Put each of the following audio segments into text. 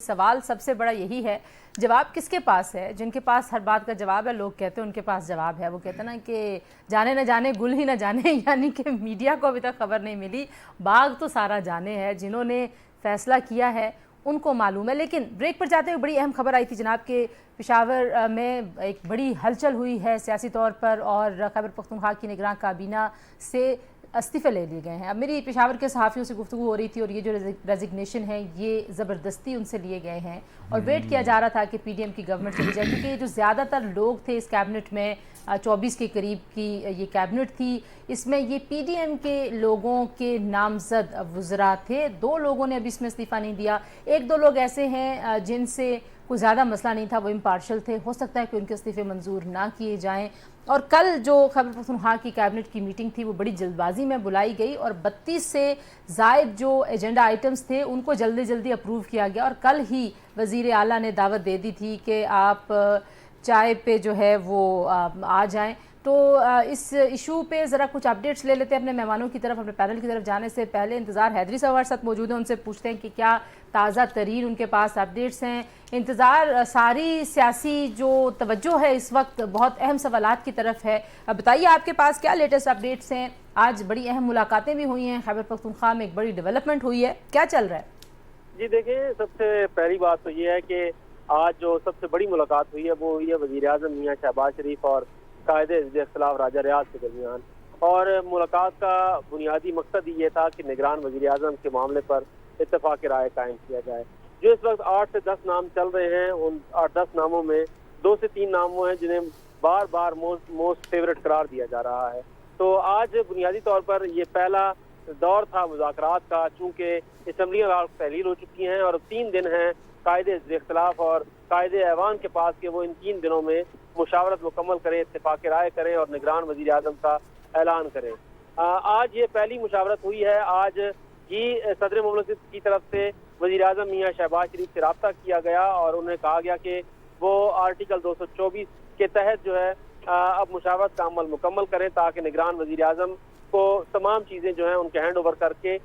सवाल सबसे बड़ा यही है, जवाब किसके पास है? जिनके पास हर बात का जवाब है, लोग कहते हैं उनके पास जवाब है। वो कहते हैं ना कि जाने न जाने गुल ही न जाने, यानी कि मीडिया को अभी तक खबर नहीं मिली, बाग तो सारा जाने है। जिन्होंने फैसला किया है उनको मालूम है। लेकिन ब्रेक पर जाते हुए बड़ी अहम खबर आई थी जनाब के पेशावर में एक बड़ी हलचल हुई है सियासी तौर पर, और खैबर पख्तूनख्वा की निगरान काबीना से इस्तीफ़े ले लिए गए हैं। अब मेरी पेशावर के सहाफ़ियों से गुफ्तगू हो रही थी और ये जो रेजिग्नेशन है ये ज़बरदस्ती उनसे लिए गए हैं और वेट किया जा रहा था कि पीडीएम की गवर्नमेंट चली जाए, क्योंकि ये जो ज़्यादातर लोग थे इस कैबिनेट में 24 के करीब की ये कैबिनेट थी, इसमें ये पीडीएम के लोगों के नामजद वज़रा थे। 2 लोगों ने अभी इसमें इस्तीफ़ा नहीं दिया। 1-2 लोग ऐसे हैं जिनसे कोई ज़्यादा मसला नहीं था, वो इम्पार्शल थे, हो सकता है कि उनके इस्तीफ़े मंजूर ना किए जाएँ। और कल जो खैबर पख्तूनख्वा की कैबिनेट की मीटिंग थी वो बड़ी जल्दबाजी में बुलाई गई और 32 से ज़ायद जो एजेंडा आइटम्स थे उनको जल्दी जल्दी अप्रूव किया गया। और कल ही वज़ीर आला ने दावत दे दी थी कि आप चाय पे जो है वो आ जाएं। तो इस इशू पे ज़रा कुछ अपडेट्स ले लेते हैं अपने मेहमानों की तरफ। अपने पैनल की तरफ जाने से पहले इंतज़ार हैदरी साहब हमारे साथ मौजूद हैं, उनसे पूछते हैं कि क्या ताज़ा तरीन उनके पास अपडेट्स हैं। इंतज़ार, सारी सियासी जो तवज्जो है इस वक्त बहुत अहम सवालात की तरफ है। अब बताइए आपके पास क्या लेटेस्ट अपडेट्स हैं? आज बड़ी अहम मुलाकातें भी हुई हैं, खैबर पख्तूनख्वा में एक बड़ी डेवलपमेंट हुई है, क्या चल रहा है? जी देखिए, सबसे पहली बात तो ये है कि आज जो सबसे बड़ी मुलाकात हुई है वो हुई है वज़ीर आज़म मियां शहबाज शरीफ और कायदे इख्तिलाफ राजा रियाज के दरमियान। और मुलाकात का बुनियादी मकसद ये था कि निगरान वज़ीर आज़म के मामले पर इत्तफाक राय कायम किया जाए। जो इस वक्त 8 से 10 नाम चल रहे हैं, उन 8-10 नामों में 2 से 3 नाम वो हैं जिन्हें बार बार मोस्ट फेवरेट करार दिया जा रहा है। तो आज बुनियादी तौर पर ये पहला दौर था मुज़ाकरात का, चूँकि असम्बलियाँ तहलील हो चुकी हैं और 3 दिन हैं कायदे इख्तिलाफ और कायदे ऐवान के पास कि वो इन 3 दिनों में मुशावरत मुकम्मल करें, इत्तेफाक राय करें और निगरान वज़ीर आज़म का ऐलान करें। आज ये पहली मुशावरत हुई है। आज ही सदर मुमलिकत की तरफ से वज़ीर आज़म मियां शहबाज शरीफ से रब्ता किया गया और उन्हें कहा गया कि वो आर्टिकल 224 के तहत जो है अब मुशावरत का अमल मुकम्मल करें, ताकि निगरान वज़ीर आज़म को तमाम चीज़ें जो हैं उनके हैंड ओवर करके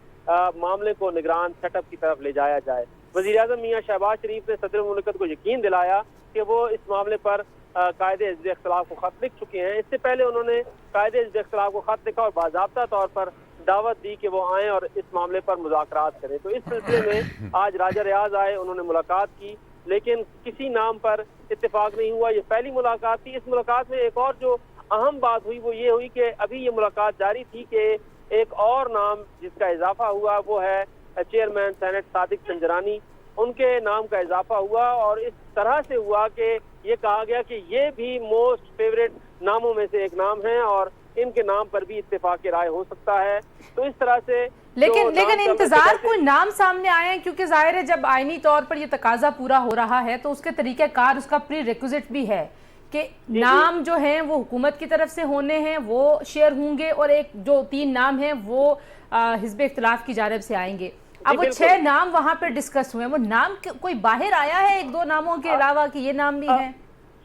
मामले को निगरान सेटअप की तरफ ले जाया जाए। वज़ीर आज़म मियां शहबाज शरीफ ने सदर मुमलिकत को यकीन दिलाया कि वो इस मामले पर कायदे इख्तिलाफ को खत लिख चुके हैं। इससे पहले उन्होंने कायदे इख्तिलाफ को खत लिखा और बाज़ाब्ता तौर पर दावत दी कि वो आएँ और इस मामले पर मुज़ाकरात करें। तो इस सिलसिले में आज राजा रियाज आए, उन्होंने मुलाकात की, लेकिन किसी नाम पर इत्तेफाक नहीं हुआ। ये पहली मुलाकात थी। इस मुलाकात में एक और जो अहम बात हुई वो ये हुई कि अभी ये मुलाकात जारी थी कि एक और नाम जिसका इजाफा हुआ वो है चेयरमैन सेनेट सादिक संजरानी, उनके नाम का इजाफा हुआ और इस तरह से हुआ कि ये कहा गया कि ये भी मोस्ट फेवरेट नामों में से एक नाम है और इनके नाम पर भी इत्तेफाक राय हो सकता है। तो इस तरह से लेकिन इंतजार कोई नाम सामने आए हैं, क्योंकि जाहिर है जब आईनी तौर पर ये तकाजा पूरा हो रहा है तो उसके तरीक़ेकार, उसका प्री रिक्विजिट भी है कि नाम जो हैं वो हुकूमत की तरफ से होने हैं, वो शेयर होंगे, और एक जो 3 नाम हैं वो हिज़्ब इख्तिलाफ की जानिब से आएंगे। अब वो 6 नाम वहां पर डिस्कस हुए हैं, वो नाम कोई बाहर आया है 1-2 नामों के अलावा कि ये नाम भी हैं?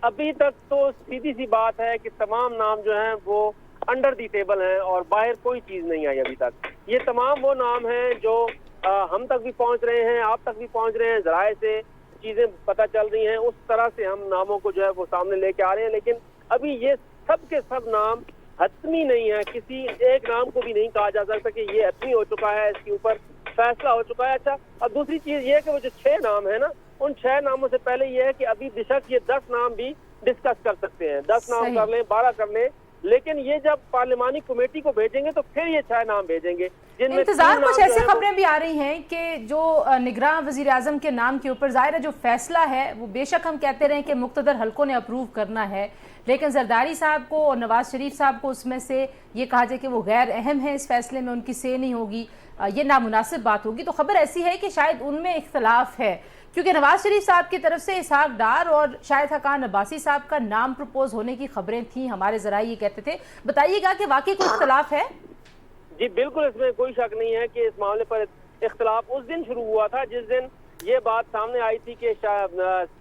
अभी तक तो सीधी सी बात है कि तमाम नाम जो हैं वो अंडर दी टेबल हैं और बाहर कोई चीज नहीं आई अभी तक। ये तमाम वो नाम हैं जो हम तक भी पहुंच रहे हैं, आप तक भी पहुंच रहे हैं, जराए से चीजें पता चल रही हैं, उस तरह से हम नामों को जो है वो सामने लेके आ रहे हैं। लेकिन अभी ये सब के सब नाम हतमी नहीं है, किसी एक नाम को भी नहीं कहा जा सकता कि ये हतमी हो चुका है, इसके ऊपर फैसला हो चुका है। अच्छा, अब दूसरी चीज ये है कि वो जो 6 नाम है ना, उन 6 नामों से पहले ये है कि अभी बेशक ये 10 नाम भी डिस्कस कर सकते हैं, 10 नाम कर लें, 12 कर लें, लेकिन ये जब पार्लिमानी कमेटी को भेजेंगे तो फिर ये 6 नाम भेजेंगे। जिनमें इंतजार कुछ ऐसी खबरें भी आ रही हैं कि जो निगरान वज़ीर आज़म के नाम के ऊपर ज़ाहिर है जो फैसला है वो बेशक हम कहते रहे कि मुक़्तदर हल्कों ने अप्रूव करना है, लेकिन जरदारी साहब को और नवाज शरीफ साहब को उसमें से ये कहा जाए कि वो गैर अहम है, इस फैसले में उनकी से नहीं होगी, ये नामुनासिब बात होगी। तो खबर ऐसी है कि शायद उनमें इख्तलाफ है, क्योंकि नवाज शरीफ साहब की तरफ से इसहाक डार और शाहिद हकान अब्बासी साहब का नाम प्रपोज होने की खबरें थी, हमारे जराए ये कहते थे। बताइएगा कि वाकई कोई इख्तलाफ है? जी बिल्कुल, इसमें कोई शक नहीं है कि इस मामले पर इख्तलाफ उस दिन शुरू हुआ था जिस दिन ये बात सामने आई थी कि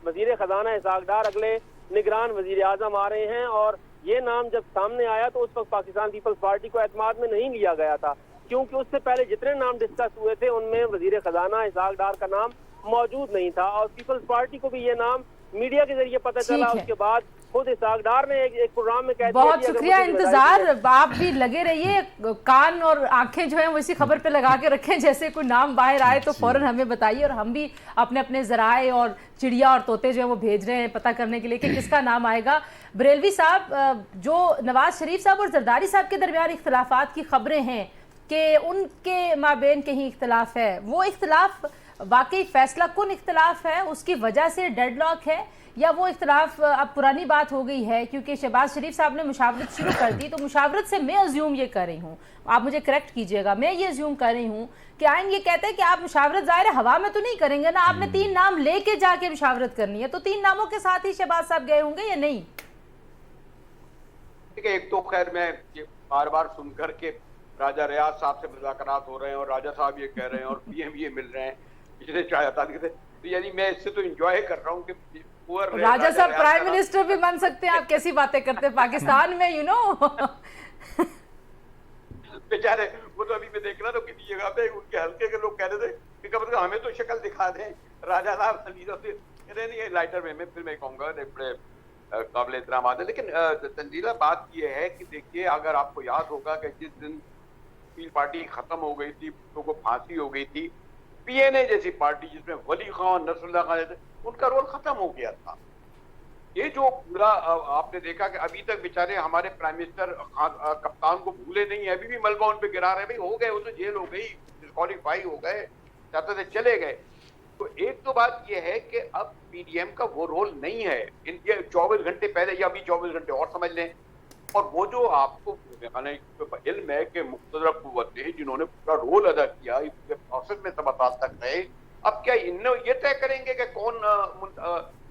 वजीर खजाना इसहाक डार अगले निगरान वजीर आजम आ रहे हैं। और ये नाम जब सामने आया तो उस वक्त पाकिस्तान पीपल्स पार्टी को एतमाद में नहीं लिया गया था, क्योंकि उससे पहले जितने नाम डिस्कस हुए थे उनमें वजीर खजाना इसहाक डार का नाम मौजूद नहीं था। और पीपल्स पार्टी को भी ये नाम मीडिया के जरिए पता चला। उसके बाद खुद इसहाक डार ने एक प्रोग्राम में कह दिया। बहुत शुक्रिया, इंतजार आप भी लगे रहिए, कान और आंखें जो है वो इसी खबर पे लगा के रखें, जैसे कोई नाम बाहर आए तो फौरन हमें बताइए, और हम भी अपने अपने जराए और चिड़िया और तोते जो है वो भेज रहे हैं पता करने के लिए कि किसका नाम आएगा। बरेलवी साहब, जो नवाज शरीफ साहब और जरदारी साहब के दरमियान इख्तलाफात की खबरें हैं कि उनके माबेन कहीं इख्तलाफ है, वो इख्तलाफ वाकई फैसला कुन इख्तलाफ है, उसकी वजह से डेडलॉक है, या वो इख्तलाफ अब पुरानी बात हो गई है? क्योंकि शहबाज शरीफ साहब ने मुशावरत शुरू कर दी, तो मुशावरत से मैं अज्यूम ये कर रही हूँ, आप मुझे करेक्ट कीजिएगा, मैं ये अज्यूम कर रही हूँ कि आइन ये कहते हैं कि आप मुशावरत ज़ाहिर हवा में तो नहीं करेंगे ना, आपने 3 नाम लेके जाके मुशावरत करनी है, तो 3 नामों के साथ ही शहबाज साहब गए होंगे या नहीं? ठीक है, एक तो खैर मैं ये बार बार सुन करके राजा रियाज साहब से मुज़ाकरात हो रहे हैं और राजा साहब ये कह रहे हैं और पीएम ये मिल रहे हैं पिछले 4 तारीख से, तो यानी मैं इससे तो एंजॉय कर रहा हूँ कि राजा साहब प्राइम मिनिस्टर भी बन सकते हैं। आप कैसी बातें करते हैं पाकिस्तान में, यू नो। बेचारे वो तो अभी मैं देख रहा था किसी जगह पे उनके हल्के के लोग कह रहे थे कि कम से कम हमें तो शक्ल दिखा दें राजा साहब। नहीं, लाइटर में फिर मैं कहूँगा बड़े काबिल एहतराम है। लेकिन तंजीला बात यह है कि देखिए, अगर आपको याद होगा कि जिस दिन पीपल्स पार्टी खत्म हो गई थी, तो फांसी हो गई थी, पीएनए जैसी पार्टी जिसमें वली खान, नसरुल्लाह खान थे, उनका रोल खत्म हो गया था। ये जो पूरा आपने देखा कि अभी तक बेचारे हमारे प्राइम मिनिस्टर कप्तान को भूले नहीं है, अभी भी मलबा उन पे गिरा रहे। भाई हो गए, वो तो जेल हो गई, डिस्क्वालीफाई हो गए, चाहते थे चले गए। तो एक तो बात यह है कि अब पीडीएम का वो रोल नहीं है। इनके 24 घंटे पहले या अभी 24 घंटे और समझ लें, और वो जो आपको इल्म है कि मुख्तलिफ कुव्वतें जिन्होंने पूरा रोल अदा किया, इस प्रोसेस में तबादला तक रहे, अब क्या इन ये तय करेंगे कि कौन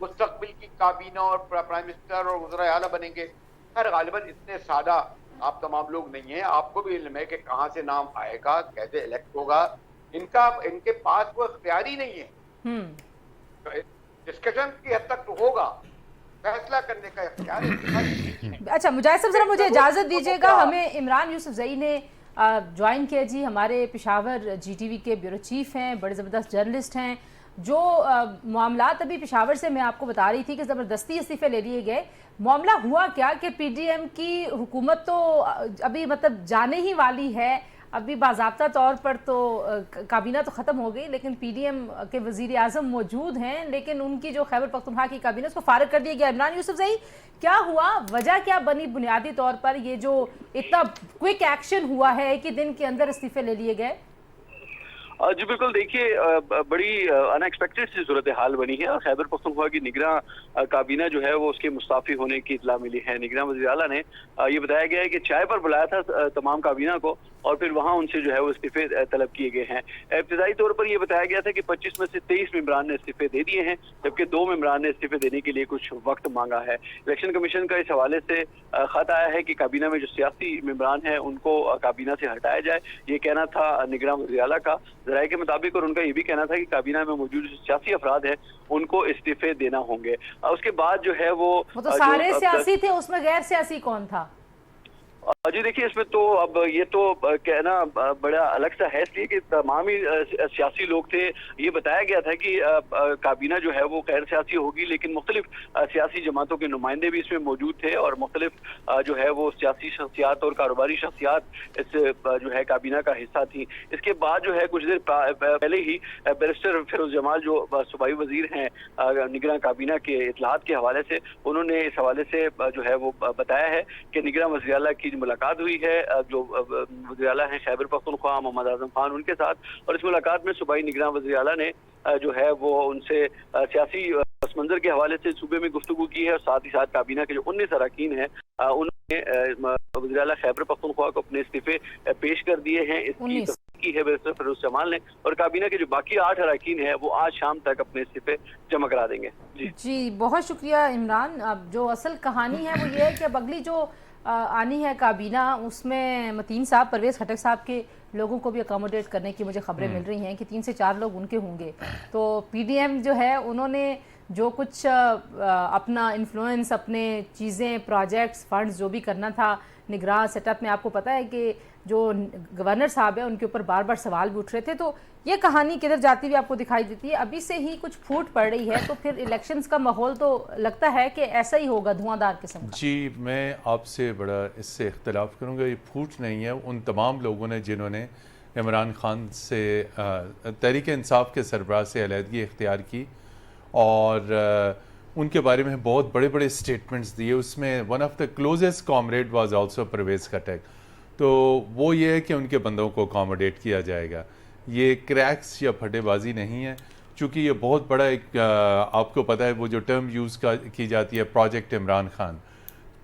मुस्तकबिल की काबीना और प्राइम मिनिस्टर और वज़ीर आला बनेंगे? खैर गालिबन इतने सादा आप तमाम लोग नहीं हैं, आपको भी इल्म है कि कहाँ से नाम आएगा, कैसे इलेक्ट होगा। इनके पास वो इख्तियार ही नहीं है। डिस्कशन की हद तक तो होगा, फैसला करने का इख्तियार। अच्छा मुजाहिद साहब, जरा मुझे इजाजत दीजिएगा, हमें इमरान यूसुफजई ने ज्वाइन किया जी, हमारे पेशावर जीटीवी के ब्यूरो चीफ हैं, बड़े ज़बरदस्त जर्नलिस्ट हैं। जो मामलात अभी पेशावर से मैं आपको बता रही थी कि ज़बरदस्ती इस्तीफ़े ले लिए गए, मामला हुआ क्या कि पीडीएम की हुकूमत तो अभी मतलब जाने ही वाली है, अभी बाज़ाब्ता तौर पर तो काबीना तो ख़त्म हो गई, लेकिन पीडीएम के वज़ीर आज़म मौजूद हैं, लेकिन उनकी जो खैबर पख्तूनख्वा की काबीना उसको फारिग कर दिया गया। इमरान यूसुफजई, क्या हुआ, वजह क्या बनी बुनियादी तौर पर ये जो इतना क्विक एक्शन हुआ है कि दिन के अंदर इस्तीफे ले लिए गए? जी बिल्कुल, देखिए बड़ी अनएक्सपेक्टेड सी सूरत हाल बनी है और खैबर पख्तूनख्वा की निगरां काबीना जो है वो उसके मुस्ताफ़ी होने की इतला मिली है। निगरां वज़ीर आला ने ये बताया गया है कि चाय पर बुलाया था तमाम काबीना को और फिर वहाँ उनसे जो है वो इस्तीफे तलब किए गए हैं। इब्तिदाई तौर पर यह बताया गया था कि 25 में से 23 मेंबरान ने इस्तीफे दे दिए हैं, जबकि 2 मेंबरान ने इस्तीफे देने के लिए कुछ वक्त मांगा है। इलेक्शन कमीशन का इस हवाले से खत आया है कि काबीना में जो सियासी मेंबरान हैं उनको काबीना से हटाया जाए। ये कहना था निगरां वज़ीर आला का ज़राए के मुताबिक, और उनका ये भी कहना था कि काबीना में मौजूद जो सियासी अफराद हैं उनको इस्तीफे देना होंगे। उसके बाद जो है वो तो सारे सियासी थे, उसमें गैर सियासी कौन था? जी देखिए, इसमें तो अब ये तो कहना बड़ा अलग सा है, इसलिए कि तमाम ही सियासी लोग थे। ये बताया गया था कि काबीना जो है वो गैर सियासी होगी, लेकिन मुख्तलिफ सियासी जमातों के नुमाइंदे भी इसमें मौजूद थे और मुख्तलिफ जो है वो सियासी शख्सियात और कारोबारी शख्सियात इस जो है काबीना का हिस्सा थी। इसके बाद जो है कुछ देर पहले ही बैरिस्टर फिरोज जमाल जो सूबाई वजीर हैं निगरां काबीना के इत्तलाहात के हवाले से, उन्होंने इस हवाले से जो है वो बताया है कि निगरां वज़ीर आला की मुलाकात हुई है जो वज़ीर आला हैं खैबर पख्तूनख्वा मोहम्मद आज़म खान, उनके साथ, और इस मुलाकात में सूबाई निगरां वज़ीर आला ने जो है वो उनसे सियासी पस मंजर के हवाले से सूबे में गुफ्तगू की है और साथ ही साथ काबीना के जो 19 अरकान हैं उन्होंने वज़ीर आला खैबर पख्तूनख्वा को अपने इस्तीफे पेश कर दिए हैं। इसकी की है बैरिस्टर फिरोज जमाल ने, और काबीना के जो बाकी 8 अरकान हैं वो आज शाम तक अपने इस्तीफे जमा करा देंगे। जी बहुत शुक्रिया इमरान। अब जो असल कहानी है वो ये है कि अब अगली जो आनी है काबीना, उसमें मतीन साहब, परवेज़ खटक साहब के लोगों को भी अकोमोडेट करने की मुझे खबरें मिल रही हैं कि 3 से 4 लोग उनके होंगे। तो पीडीएम जो है उन्होंने जो कुछ अपना इन्फ्लुएंस, अपने चीज़ें, प्रोजेक्ट्स, फंड्स जो भी करना था निगरान सेटअप में, आपको पता है कि जो गवर्नर साहब है उनके ऊपर बार बार सवाल भी उठ रहे थे। तो ये कहानी किधर जाती हुई आपको दिखाई देती है? अभी से ही कुछ फूट पड़ रही है, तो फिर इलेक्शंस का माहौल तो लगता है कि ऐसा ही होगा, धुआंधार किस्म का। जी, मैं आपसे बड़ा इससे इख्तलाफ करूँगा। ये फूट नहीं है। उन तमाम लोगों ने जिन्होंने इमरान खान से तहरीक इंसाफ के सरबराह से अलहदगी इख्तियार की और उनके बारे में बहुत बड़े बड़े स्टेटमेंट्स दिए, उसमें one of the closest comrade was also Parvez Khattak. तो वो ये है कि उनके बंदों को अकोमोडेट किया जाएगा। ये क्रैक्स या फटेबाजी नहीं है, चूँकि ये बहुत बड़ा एक आपको पता है वो जो टर्म यूज़ की जाती है प्रोजेक्ट इमरान खान।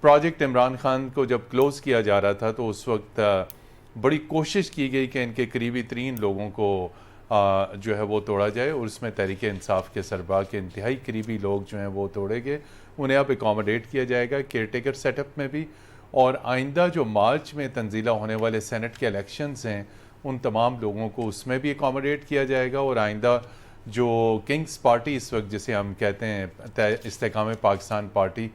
प्रोजेक्ट इमरान खान को जब क्लोज़ किया जा रहा था तो उस वक्त बड़ी कोशिश की गई कि इनके करीबी तरीन लोगों को जो है वो तोड़ा जाए, और उसमें तहरीक इंसाफ के सरबराह के इंतहाई करीबी लोग जो हैं वो तोड़े गए। उन्हें अब अकोमोडेट किया जाएगा केयर टेकर सेटअप में भी, और आइंदा जो मार्च में तंजीला होने वाले सेनेट के इलेक्शंस हैं उन तमाम लोगों को उसमें भी अकोमोडेट किया जाएगा। और आइंदा जो किंग्स पार्टी इस वक्त जिसे हम कहते हैं इस्तेकाम पाकिस्तान पार्टी,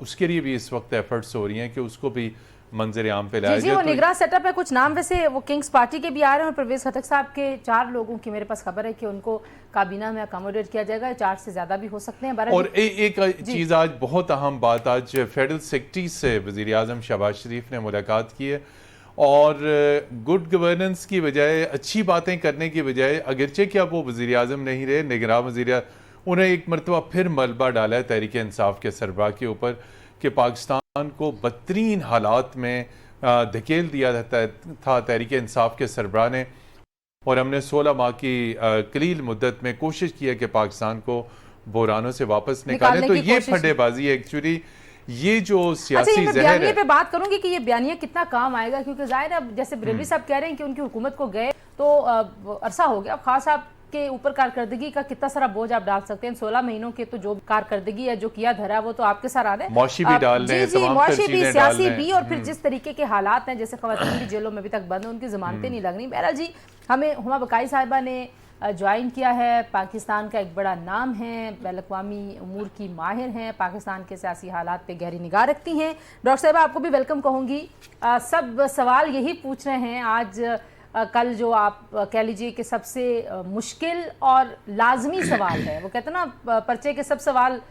उसके लिए भी इस वक्त एफर्ट्स हो रही हैं कि उसको भी मंजर आम पे लाया जाए। वो निगरान सेटअप है। कुछ नाम वैसे वो किंग्स पार्टी के भी आ रहे हैं, और परवेज़ खटक साहब के 4 लोगों की मेरे पास खबर है कि उनको काबीना में अकोमोडेट किया जाएगा। 4 से ज़्यादा भी हो सकते हैं। और एक चीज़ आज बहुत अहम बात, आज फेडरल सेक्रेटरी से वज़ीर आज़म शहबाज शरीफ ने मुलाकात की है, और गुड गवर्नेंस की बजाय, अच्छी बातें करने की बजाय, अगरचे कि अब वो वज़ीर आज़म नहीं रहे, निगरान वज़ीर, उन्हें एक मरतबा फिर मलबा डाला है तहरीक इंसाफ के सरबराह के ऊपर कि पाकिस्तान को बदतरीन हालात में धकेल दिया था तहरीक इंसाफ के सरबराह ने, और हमने 16 माह की कलील मुद्दत में कोशिश की है कि पाकिस्तान को बहरानों से वापस निकालें। तो ये फटेबाजी है एक्चुअली, ये जो सियासी जहर है। पे बात करूंगी कि ये बयानिया कितना काम आएगा, क्योंकि जाहिर है जैसे बरेलवी साहब कह रहे हैं कि उनकी हुकूमत को गए तो अरसा हो गया। अब खास साहब के ऊपर कारकर्दगी का कितना सारा बोझ आप डाल सकते हैं? 16 महीनों के तो जो कारकर्दगी है, जो किया धरा, वो तो आपके सर आ रहा है। मौशी भी डाल रहे हैं, मौशी भी, सियासी भी, और फिर जिस तरीके के हालात हैं, जैसे खवातीन भी जेलों में अभी तक बंद है, उनकी जमानतें नहीं लग रही। बहरहाल जी, हमें हुमा बकाई साहिबा ने ज्वाइन किया है, पाकिस्तान का एक बड़ा नाम है, बैनुल-अक़वामी उमूर की माहिर हैं, पाकिस्तान के सियासी हालात पे गहरी निगाह रखती हैं। डॉक्टर साहिबा, आपको भी वेलकम कहूँगी। सब सवाल यही पूछ रहे हैं आज कल जो आप कह लीजिए कि सबसे मुश्किल और लाजमी सवाल है। वो कहते हैं ना पर्चे के सब सवाल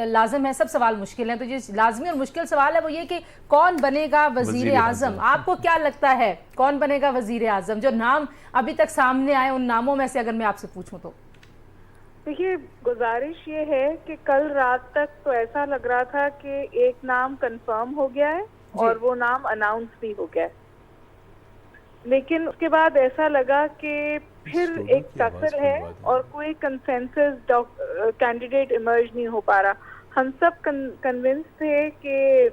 लाजम है, सब सवाल मुश्किल हैं। तो ये लाजमी और मुश्किल सवाल है वो ये कि कौन बनेगा वजीर आज़म? आपको क्या लगता है कौन बनेगा वजीर आज़म? जो नाम अभी तक सामने आए उन नामों में से अगर मैं आपसे पूछूं तो देखिए, गुजारिश ये है कि कल रात तक तो ऐसा लग रहा था कि एक नाम कंफर्म हो गया है और वो नाम अनाउंस भी हो गया है, लेकिन उसके बाद ऐसा लगा कि फिर एक टसल है और कोई कंसेंसस कैंडिडेट इमर्ज नहीं हो पा रहा। हम सब कन्विंस थे कि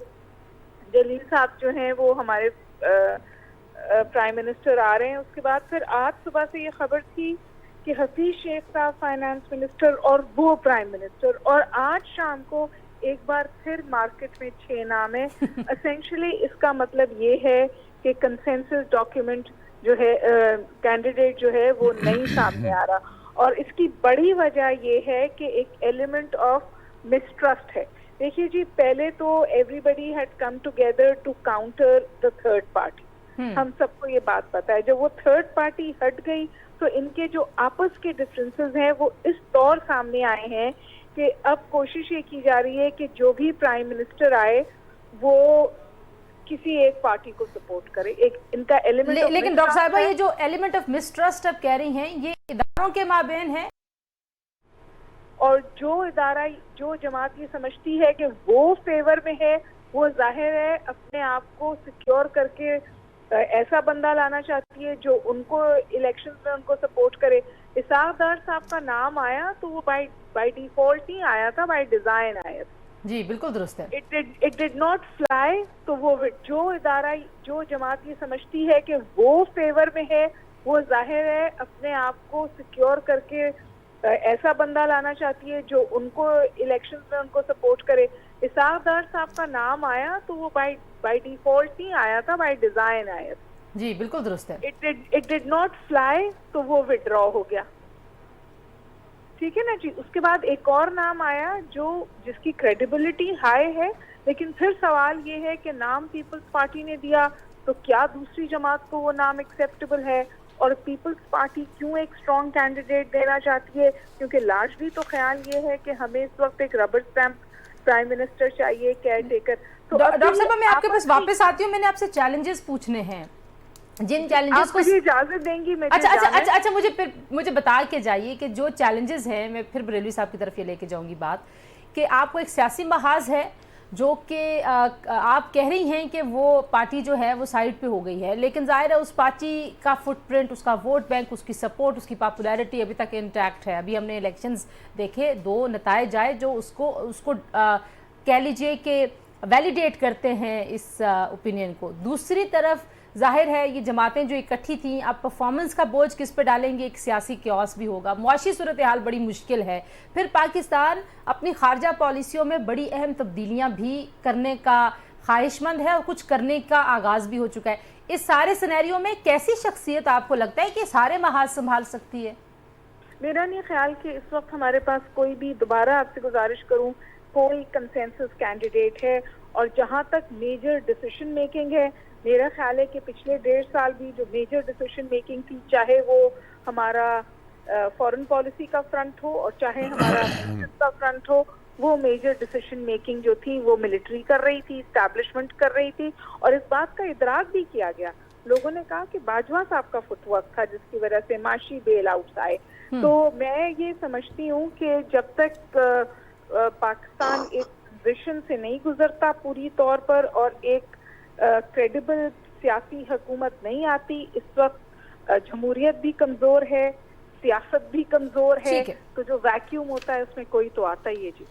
जलील साहब जो हैं वो हमारे प्राइम मिनिस्टर आ रहे हैं। उसके बाद फिर आज सुबह से ये खबर थी कि हफीज शेख साहब फाइनेंस मिनिस्टर और वो प्राइम मिनिस्टर, और आज शाम को एक बार फिर मार्केट में 6 नाम है। एसेंशियली इसका मतलब ये है कि कंसेंसस डॉक्यूमेंट जो है कैंडिडेट जो है वो नहीं सामने आ रहा, और इसकी बड़ी वजह ये है कि एक एलिमेंट ऑफ मिसट्रस्ट है। देखिए जी, पहले तो everybody had come together to counter the third party, हम सबको ये बात पता है। जब वो थर्ड पार्टी हट गई तो इनके जो आपस के डिफरेंसेस हैं वो इस तौर सामने आए हैं कि अब कोशिश ये की जा रही है कि जो भी प्राइम मिनिस्टर आए वो किसी एक पार्टी को सपोर्ट करे। एक इनका एलिमेंट लेकिन डॉक्टर साहिबा, ये जो एलिमेंट ऑफ मिसट्रस्ट आप कह रही हैं, ये इदारों के माबेन है, और जो इदारा जो जमात ये समझती है कि वो फेवर में है, वो जाहिर है अपने आप को सिक्योर करके ऐसा बंदा लाना चाहती है जो उनको इलेक्शंस में उनको सपोर्ट करे। इसाक डार साहब का नाम आया तो वो बाय डिफॉल्ट नहीं आया था, बाय डिजाइन आया था। जी बिल्कुल दुरुस्त है। It did not fly. तो वो जो इदारा जो जमात ये समझती है कि वो फेवर में है, वो जाहिर है अपने आप को सिक्योर करके ऐसा बंदा लाना चाहती है जो उनको इलेक्शंस में उनको सपोर्ट करे। इसाक डार साहब का नाम आया तो वो बाय डिफॉल्ट नहीं आया था, बाय डिजाइन आया था। जी बिल्कुल दुरुस्त है। इट डिड नॉट फ्लाई, तो वो विड्रॉ हो गया। ठीक है ना जी। उसके बाद एक और नाम आया जिसकी क्रेडिबिलिटी हाई है, लेकिन फिर सवाल ये है कि नाम पीपल्स पार्टी ने दिया, तो क्या दूसरी जमात को वो नाम एक्सेप्टेबल है? और पीपल्स पार्टी क्यों एक स्ट्रॉन्ग कैंडिडेट देना चाहती है? क्योंकि लार्जली तो ख्याल ये है कि हमें इस वक्त एक रबर स्टैम्प प्राइम मिनिस्टर चाहिए, केयर टेकर। तो डॉक्टर साहब, मैं आपके पास वापस आती हूँ। मैंने आपसे चैलेंजेस पूछने हैं, जिन चैलेंजेस को इजाजत देंगी? अच्छा, मुझे बता के जाइए कि जो चैलेंजेस हैं, मैं फिर बरेलवी साहब की तरफ ये लेके जाऊंगी बात, कि आपको एक सियासी महाज है जो कि आप कह रही हैं कि वो पार्टी जो है वो साइड पे हो गई है, लेकिन जाहिर है उस पार्टी का फुटप्रिंट, उसका वोट बैंक, उसकी सपोर्ट, उसकी पॉपुलैरिटी अभी तक इंटैक्ट है। अभी हमने इलेक्शंस देखे, 2 नताइज आए जो उसको कह लीजिए कि वैलिडेट करते हैं इस ओपिनियन को। दूसरी तरफ जाहिर है ये जमातें जो इकट्ठी थी, अब परफॉर्मेंस का बोझ किस पे डालेंगे? एक सियासी क्योस भी होगा, मुआशी सूरत हाल बड़ी मुश्किल है। फिर पाकिस्तान अपनी खारजा पॉलिसियों में बड़ी अहम तब्दीलियां भी करने का ख्वाहिशमंद है और कुछ करने का आगाज़ भी हो चुका है। इस सारे सिनेरियो में कैसी शख्सियत आपको लगता है कि सारे महाज संभाल सकती है? मेरा नहीं ख्याल कि इस वक्त हमारे पास कोई भी, दोबारा आपसे गुजारिश करूं, कोई कंसेंसस कैंडिडेट है। और जहां तक मेजर डिसीजन मेकिंग है, मेरा ख्याल है कि पिछले 1.5 साल भी जो मेजर डिसीजन मेकिंग थी, चाहे वो हमारा फॉरेन पॉलिसी का फ्रंट हो और चाहे हमारा का फ्रंट हो, वो मेजर डिसीजन मेकिंग जो थी वो मिलिट्री कर रही थी, एस्टैब्लिशमेंट कर रही थी। और इस बात का इदराक भी किया गया, लोगों ने कहा कि बाजवा साहब का फुटवर्क था जिसकी वजह से माशी बेल आउट्स आए। तो मैं ये समझती हूँ कि जब तक पाकिस्तान एक ट्रांजिशन से नहीं गुजरता पूरी तौर पर और एक क्रेडिबल सियासी हुकूमत नहीं आती, इस वक्त जमहूरियत भी कमजोर है, सियासत भी कमजोर है, तो जो वैक्यूम होता है उसमें कोई तो आता ही है। जी